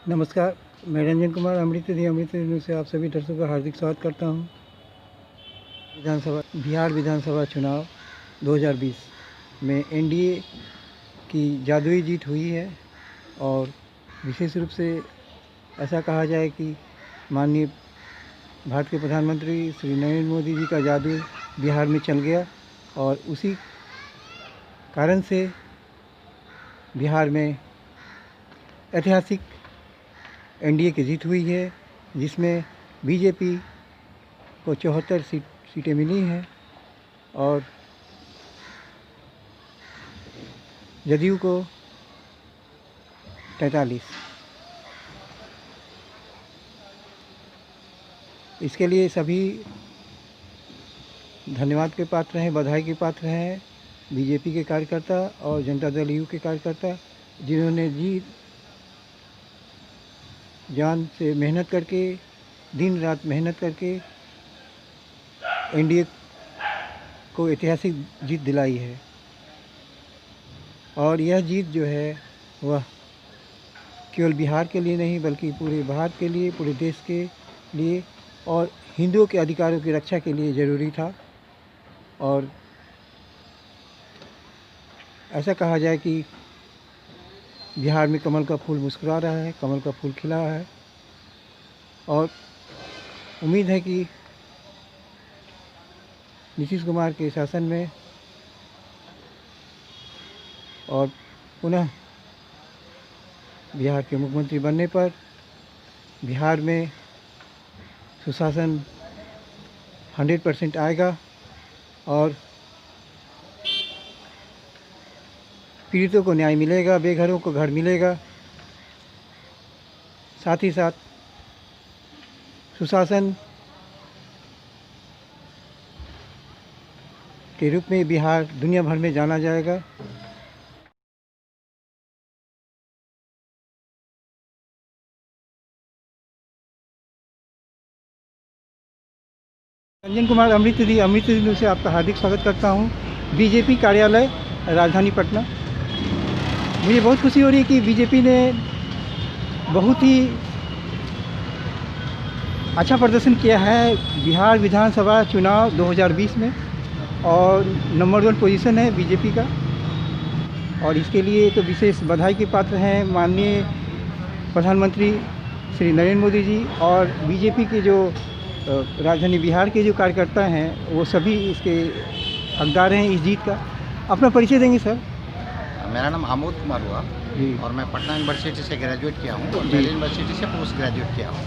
नमस्कार, मैं रंजन कुमार अमृत न्यूज़ से आप सभी दर्शकों का हार्दिक स्वागत करता हूं। बिहार विधानसभा चुनाव 2020 में एनडीए की जादुई जीत हुई है और विशेष रूप से ऐसा कहा जाए कि माननीय भारत के प्रधानमंत्री श्री नरेंद्र मोदी जी का जादू बिहार में चल गया और उसी कारण से बिहार में ऐतिहासिक एनडीए की जीत हुई है, जिसमें बीजेपी को 74 सीटें मिली हैं और जदयू को 43। इसके लिए सभी धन्यवाद के पात्र हैं, बधाई के पात्र हैं बीजेपी के कार्यकर्ता और जनता दल यू के कार्यकर्ता, जिन्होंने जान से मेहनत करके, दिन रात मेहनत करके एनडीए को ऐतिहासिक जीत दिलाई है। और यह जीत जो है वह केवल बिहार के लिए नहीं बल्कि पूरे भारत के लिए, पूरे देश के लिए और हिंदुओं के अधिकारों की रक्षा के लिए ज़रूरी था। और ऐसा कहा जाए कि बिहार में कमल का फूल मुस्कुरा रहा है, कमल का फूल खिला है और उम्मीद है कि नीतीश कुमार के शासन में और पुनः बिहार के मुख्यमंत्री बनने पर बिहार में सुशासन 100% आएगा और पीड़ितों को न्याय मिलेगा, बेघरों को घर मिलेगा। साथ ही साथ सुशासन के रूप में बिहार दुनिया भर में जाना जाएगा। रंजन कुमार अमृत न्यूज़ से आपका हार्दिक स्वागत करता हूं। बीजेपी कार्यालय राजधानी पटना। मुझे बहुत खुशी हो रही है कि बीजेपी ने बहुत ही अच्छा प्रदर्शन किया है बिहार विधानसभा चुनाव 2020 में और नंबर 1 पोजीशन है बीजेपी का। और इसके लिए तो विशेष बधाई के पात्र हैं माननीय प्रधानमंत्री श्री नरेंद्र मोदी जी और बीजेपी के जो राजधानी बिहार के जो कार्यकर्ता हैं वो सभी इसके हकदार हैं इस जीत का। अपना परिचय देंगे सर? मेरा नाम आमोद कुमार हुआ और मैं पटना यूनिवर्सिटी से ग्रेजुएट किया हूँ और दिल्ली यूनिवर्सिटी से पोस्ट ग्रेजुएट किया हूँ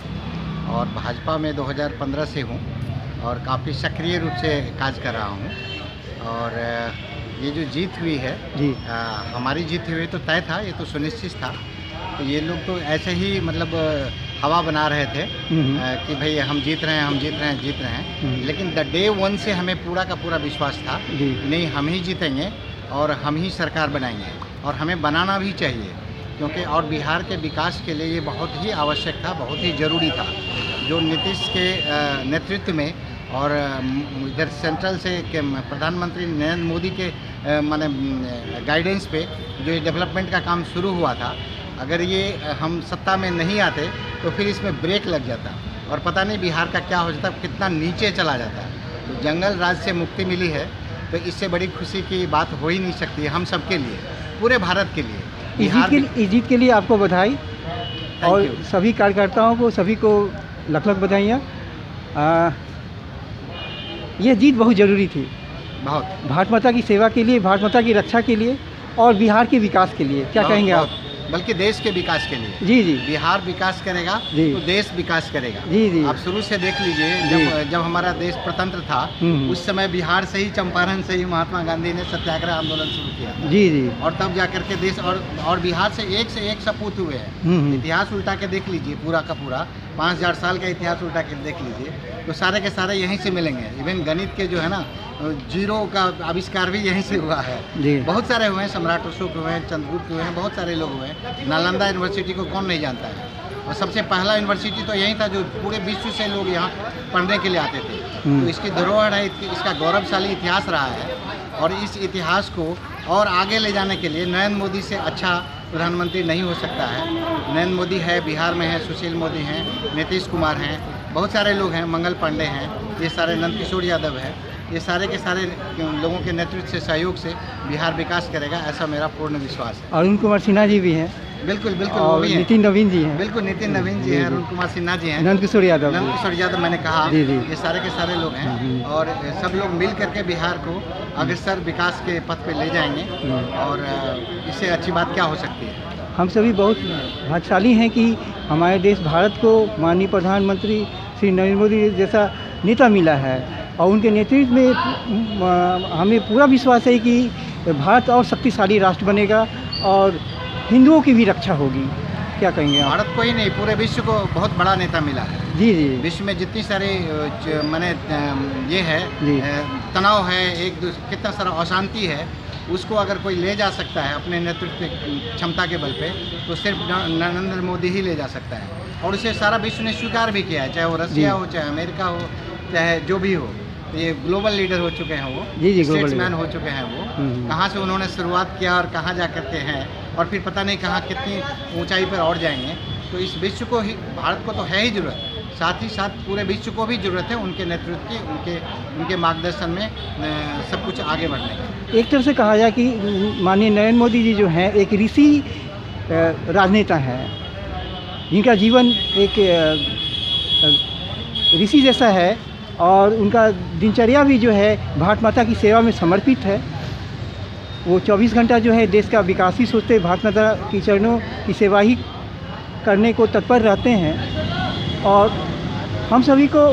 और भाजपा में 2015 से हूँ और काफ़ी सक्रिय रूप से काज कर रहा हूँ। और ये जो जीत हुई है जी हमारी जीत हुई तो तय था, ये तो सुनिश्चित था। तो ये लोग तो ऐसे ही मतलब हवा बना रहे थे कि भाई हम जीत रहे हैं, लेकिन द डे 1 से हमें पूरा का पूरा विश्वास था नहीं, हम ही जीतेंगे और हम ही सरकार बनाएंगे और हमें बनाना भी चाहिए, क्योंकि और बिहार के विकास के लिए ये बहुत ही आवश्यक था, बहुत ही ज़रूरी था। जो नीतीश के नेतृत्व में और इधर सेंट्रल से प्रधानमंत्री नरेंद्र मोदी के माने गाइडेंस पे जो ये डेवलपमेंट का काम शुरू हुआ था, अगर ये हम सत्ता में नहीं आते तो फिर इसमें ब्रेक लग जाता और पता नहीं बिहार का क्या हो जाता, कितना नीचे चला जाता। तो जंगल राज से मुक्ति मिली है तो इससे बड़ी खुशी की बात हो ही नहीं सकती है हम सबके लिए, पूरे भारत के लिए। इस जीत के लिए आपको बधाई और सभी कार्यकर्ताओं को, सभी को लख लख बधाइयाँ। यह जीत बहुत ज़रूरी थी, बहुत भारत माता की सेवा के लिए, भारत माता की रक्षा के लिए और बिहार के विकास के लिए। क्या कहेंगे आप? बल्कि देश के विकास के लिए। जी जी, बिहार विकास करेगा तो देश विकास करेगा। जी जी, आप शुरू से देख लीजिए, जब हमारा देश स्वतंत्र था उस समय बिहार से ही, चंपारण से ही महात्मा गांधी ने सत्याग्रह आंदोलन शुरू किया। जी जी, और तब जाकर के देश और बिहार से एक सपूत हुए हैं। इतिहास उल्टा के देख लीजिए, पूरा का पूरा 5000 साल का इतिहास उल्टा के देख लीजिए तो सारे के सारे यहीं से मिलेंगे। इवन गणित के जो है ना जीरो का आविष्कार भी यहीं से हुआ है। बहुत सारे हुए हैं, सम्राट अशोक हुए हैं, चंद्रगुप्त हुए हैं, बहुत सारे लोग हुए हैं। नालंदा यूनिवर्सिटी को कौन नहीं जानता है? और सबसे पहला यूनिवर्सिटी तो यही था जो पूरे विश्व से लोग यहाँ पढ़ने के लिए आते थे। तो इसकी धरोहर है, इसका गौरवशाली इतिहास रहा है और इस इतिहास को और आगे ले जाने के लिए नरेंद्र मोदी से अच्छा प्रधानमंत्री नहीं हो सकता है। नरेंद्र मोदी है, बिहार में है, सुशील मोदी हैं, नीतीश कुमार हैं, बहुत सारे लोग हैं, मंगल पांडे हैं, ये सारे नंद किशोर यादव है, ये सारे के सारे लोगों के नेतृत्व से, सहयोग से बिहार विकास करेगा, ऐसा मेरा पूर्ण विश्वास है। अरुण कुमार सिन्हा जी भी हैं बिल्कुल बिल्कुल, वो और भी हैं। नितिन नवीन जी हैं। बिल्कुल, नितिन नवीन जी हैं, अरुण कुमार सिन्हा जी हैं, नंद किशोर यादव नंद किशोर यादव, मैंने कहा जी, जी। ये सारे के सारे लोग हैं और सब लोग मिल करके बिहार को अग्रसर विकास के पथ पे ले जाएंगे और इससे अच्छी बात क्या हो सकती है। हम सभी बहुत भाग्यशाली हैं कि हमारे देश भारत को माननीय प्रधानमंत्री श्री नरेंद्र मोदी जैसा नेता मिला है और उनके नेतृत्व में हमें पूरा विश्वास है कि भारत और शक्तिशाली राष्ट्र बनेगा और हिंदुओं की भी रक्षा होगी। क्या कहेंगे आप? भारत को ही नहीं, पूरे विश्व को बहुत बड़ा नेता मिला है। जी जी। विश्व में जितनी सारी माने ये है जी। तनाव है, एक दूसरे कितना सारा अशांति है, उसको अगर कोई ले जा सकता है अपने नेतृत्व क्षमता के बल पे, तो सिर्फ नरेंद्र मोदी ही ले जा सकता है और उसे सारा विश्व ने स्वीकार भी किया है, चाहे वो रसिया हो, चाहे अमेरिका हो, चाहे जो भी हो। ये ग्लोबल लीडर हो चुके हैं वो, जी, स्टेट्समैन हो चुके हैं वो। कहाँ से उन्होंने शुरुआत किया और कहाँ जा करके हैं और फिर पता नहीं कहाँ कितनी ऊंचाई पर और जाएंगे। तो इस विश्व को ही, भारत को तो है ही ज़रूरत, साथ ही साथ पूरे विश्व को भी ज़रूरत है उनके नेतृत्व की, उनके मार्गदर्शन में सब कुछ आगे बढ़ने की। एक तरफ से कहा जाए कि माननीय नरेंद्र मोदी जी जो हैं एक ऋषि राजनेता हैं, जिनका जीवन एक ऋषि जैसा है और उनका दिनचर्या भी जो है भारत माता की सेवा में समर्पित है। वो 24 घंटा जो है देश का विकास ही सोचते, भारत माता की चरणों की सेवा ही करने को तत्पर रहते हैं और हम सभी को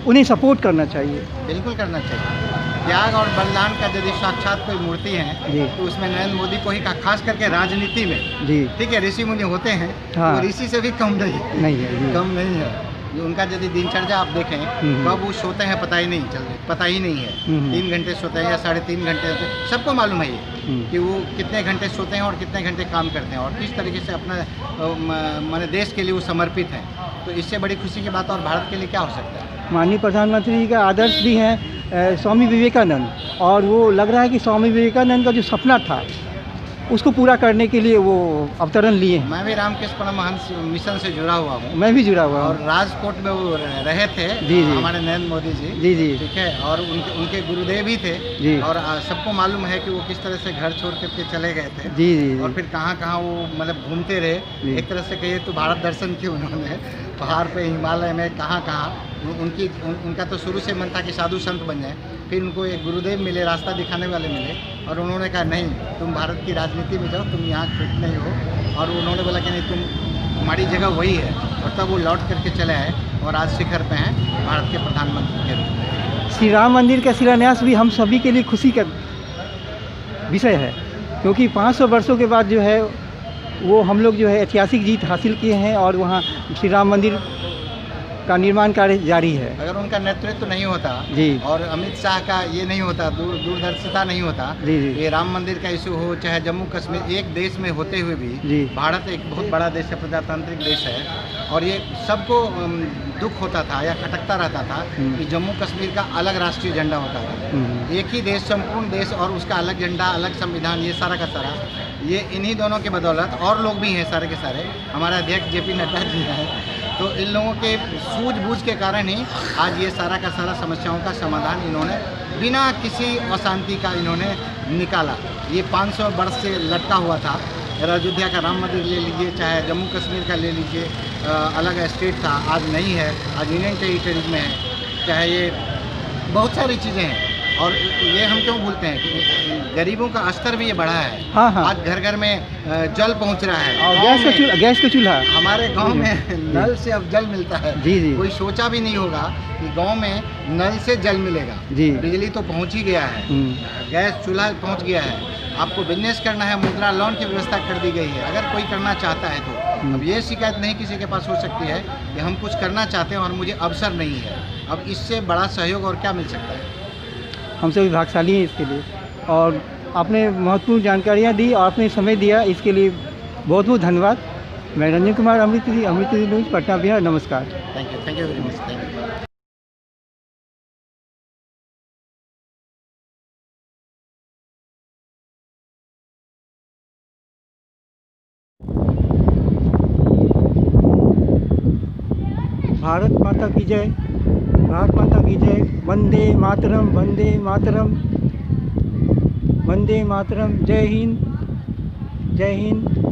उन्हें सपोर्ट करना चाहिए। बिल्कुल करना चाहिए। त्याग और बलिदान का यदि साक्षात कोई मूर्ति है तो उसमें नरेंद्र मोदी को ही का, खास करके राजनीति में। जी ठीक है, ऋषि मुनि होते हैं, हाँ। तो ऋषि से भी कम नहीं है, कम नहीं है। उनका यदि दिनचर्या आप देखें कब वो सोते हैं पता ही नहीं है। 3 घंटे सोते हैं या 3.5 घंटे सोते हैं, सबको मालूम है ये कि वो कितने घंटे सोते हैं और कितने घंटे काम करते हैं और किस तरीके से अपना माने देश के लिए वो समर्पित हैं। तो इससे बड़ी खुशी की बात और भारत के लिए क्या हो सकता है। माननीय प्रधानमंत्री जी का आदर्श भी है स्वामी विवेकानंद और वो लग रहा है कि स्वामी विवेकानंद का जो सपना था उसको पूरा करने के लिए वो अवतरण लिए हैं। मैं भी रामकृष्ण परमहंस मिशन से जुड़ा हुआ हूँ। मैं भी जुड़ा हुआ हूँ और राजकोट में वो रहे थे। जी, हमारे नरेंद्र मोदी जी। जी जी ठीक है, और उनके गुरुदेव ही थे जी। और सबको मालूम है कि वो किस तरह से घर छोड़ करके चले गए थे। जी जी। और फिर कहाँ कहाँ वो मतलब घूमते रहे। एक तरह से कहिए तो भारत दर्शन किए उन्होंने, पहाड़ पे, हिमालय में, कहाँ कहाँ। उनका तो शुरू से मन था कि साधु संत बन जाए। फिर उनको एक गुरुदेव मिले, रास्ता दिखाने वाले मिले और उन्होंने कहा नहीं, तुम भारत की राजनीति में जाओ, तुम यहाँ फिट नहीं हो। और उन्होंने बोला कि नहीं, तुम्हारी जगह वही है। और तब वो लौट करके चले आए और आज शिखर पे हैं भारत के प्रधानमंत्री के रूप में। श्री राम मंदिर का शिलान्यास भी हम सभी के लिए खुशी का विषय है, क्योंकि 500 वर्षों के बाद जो है वो हम लोग जो है ऐतिहासिक जीत हासिल किए हैं और वहाँ श्री राम मंदिर का निर्माण कार्य जारी है। अगर उनका नेतृत्व तो नहीं होता जी और अमित शाह का ये नहीं होता, दूरदर्शिता नहीं होता जी, ये राम मंदिर का इशू हो, चाहे जम्मू कश्मीर, एक देश में होते हुए भी भारत एक बहुत बड़ा देश है, प्रजातांत्रिक देश है और ये सबको दुख होता था या खटकता रहता था कि जम्मू कश्मीर का अलग राष्ट्रीय झंडा होता था। एक ही देश, संपूर्ण देश और उसका अलग झंडा, अलग संविधान, ये सारा का सारा ये इन्हीं दोनों के बदौलत, और लोग भी हैं सारे के सारे, हमारे अध्यक्ष JP नड्डा जी हैं, तो इन लोगों के सूझबूझ के कारण ही आज ये सारा का सारा समस्याओं का समाधान इन्होंने बिना किसी अशांति का इन्होंने निकाला। ये 500 वर्ष से लटका हुआ था। अयोध्या का राम मंदिर ले लीजिए, चाहे जम्मू कश्मीर का ले लीजिए, अलग स्टेट था, आज नहीं है, आज यूनियन टेरिटरीज में है। चाहे ये बहुत सारी चीज़ें हैं और ये हम क्यों भूलते हैं कि गरीबों का स्तर भी ये बढ़ा है। हाँ हाँ। आज घर घर में जल पहुंच रहा है और गैस का चूल्हा हमारे गांव में नल से अब जल मिलता है। जी जी। कोई सोचा भी नहीं होगा कि गांव में नल से जल मिलेगा जी। बिजली तो पहुंच ही गया है, गैस चूल्हा पहुंच गया है। आपको बिजनेस करना है, मुद्रा लोन की व्यवस्था कर दी गई है अगर कोई करना चाहता है तो। अब ये शिकायत नहीं किसी के पास हो सकती है कि हम कुछ करना चाहते हैं और मुझे अवसर नहीं है। अब इससे बड़ा सहयोग और क्या मिल सकता है। हम सभी भाग्यशाली हैं इसके लिए और आपने महत्वपूर्ण जानकारियाँ दी और आपने समय दिया, इसके लिए बहुत बहुत धन्यवाद। मैं रंजन कुमार, अमृत न्यूज़, पटना बिहार। नमस्कार। Thank you very much. Thank you. Bharat माता की जय, भारत माता की जय। वंदे मातरम, वंदे मातरम, वंदे मातरम। जय हिंद, जय हिंद।